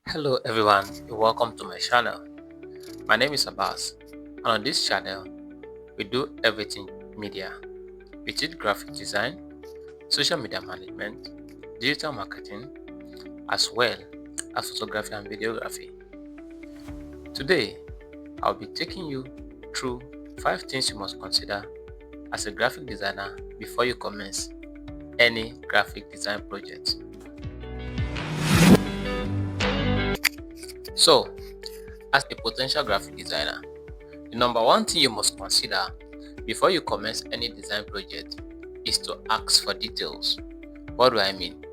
Hello everyone, welcome to my channel. My name is Abbas, and on this channel, we do everything media. We teach graphic design, social media management, digital marketing, as well as photography and videography. Today, I'll be taking you through 5 things you must consider as a graphic designer before you commence any graphic design project. So, as a potential graphic designer, the number one thing you must consider before you commence any design project is to ask for details. What do I mean?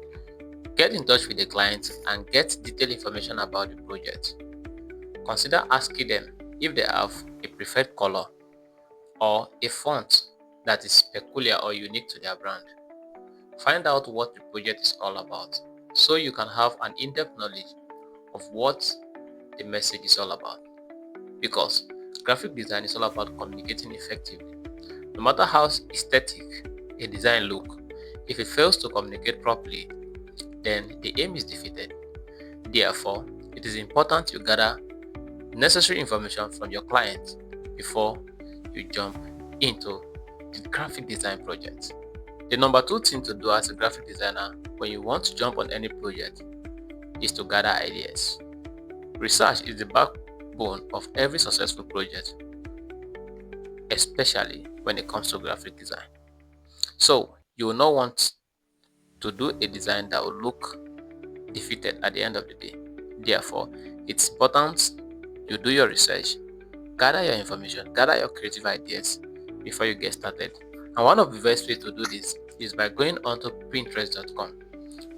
Get in touch with the client and get detailed information about the project. Consider asking them if they have a preferred color or a font that is peculiar or unique to their brand. Find out what the project is all about so you can have an in-depth knowledge of what the message is all about. Because graphic design is all about communicating effectively. No matter how aesthetic a design look, if it fails to communicate properly, then the aim is defeated. Therefore, it is important you gather necessary information from your client before you jump into the graphic design project. The number two thing to do as a graphic designer when you want to jump on any project is to gather ideas. Research is the backbone of every successful project, especially when it comes to graphic design. So, you will not want to do a design that will look defeated at the end of the day. Therefore, it's important you do your research, gather your information, gather your creative ideas before you get started. And one of the best ways to do this is by going onto Pinterest.com.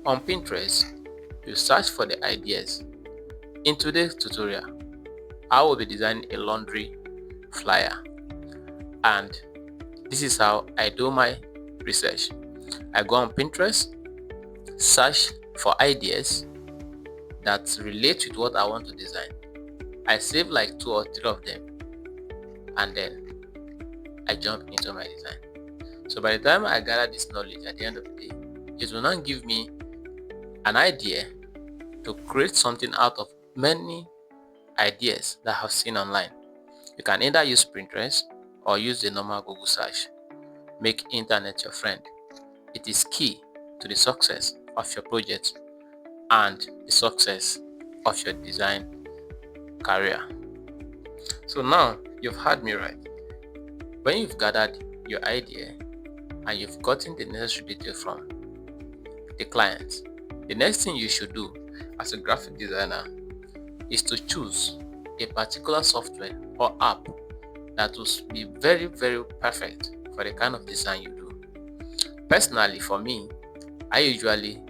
On Pinterest, you search for the ideas. In today's tutorial, I will be designing a laundry flyer, and this is how I do my research. I go on Pinterest, search for ideas that relate with what I want to design. I save like 2 or 3 of them, and then I jump into my design. So by the time I gather this knowledge at the end of the day, it will not give me an idea to create something out of many ideas that I've seen online. You can either use Pinterest or use the normal Google search. Make internet your friend. It is key to the success of your project and the success of your design career. So now you've heard me right. When you've gathered your idea and you've gotten the necessary detail from the client, the next thing you should do as a graphic designer is to choose a particular software or app that will be very, very perfect for the kind of design you do. Personally, for me, I usually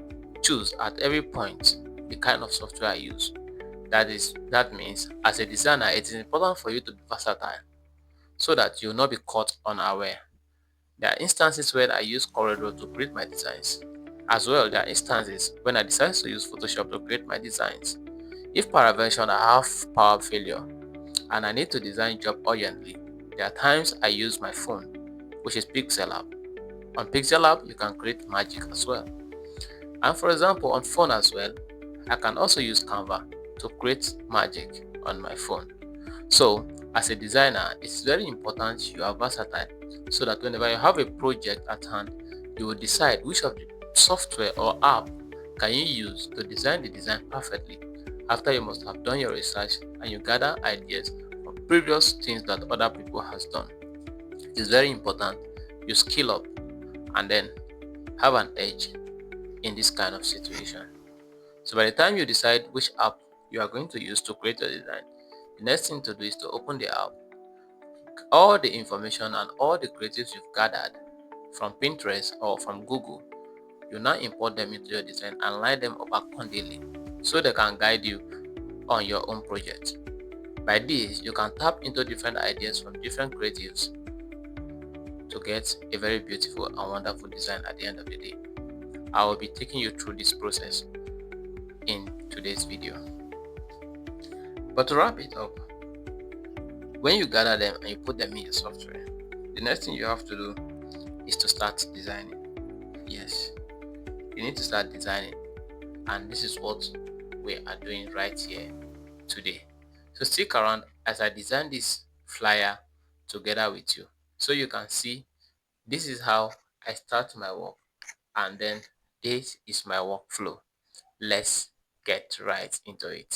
choose at every point the kind of software I use. That means as a designer, it is important for you to be versatile so that you will not be caught unaware. There are instances where I use Corel to create my designs. As well, there are instances when I decide to use Photoshop to create my designs. If peradventure I have power failure and I need to design job urgently, there are times I use my phone, which is Pixel On Pixel you can create magic as well. And for example, on phone as well, I can also use Canva to create magic on my phone. So, as a designer, it's very important you are versatile so that whenever you have a project at hand, you will decide which of the software or app can you use to design the design perfectly after you must have done your research and you gather ideas from previous things that other people has done. It's very important you skill up and then have an edge in this kind of situation. So by the time you decide which app you are going to use to create your design, the next thing to do is to open the app. All the information and all the creatives you've gathered from Pinterest or from Google, you now import them into your design and line them up accordingly so they can guide you on your own project. By this, you can tap into different ideas from different creatives to get a very beautiful and wonderful design at the end of the day. I will be taking you through this process in today's video. But to wrap it up, when you gather them and you put them in your software, the next thing you have to do is to start designing. Yes, you need to start designing, and this is what we are doing right here today. So stick around as I design this flyer together with you, so you can see this is how I start my work, and then this is my workflow. Let's get right into it.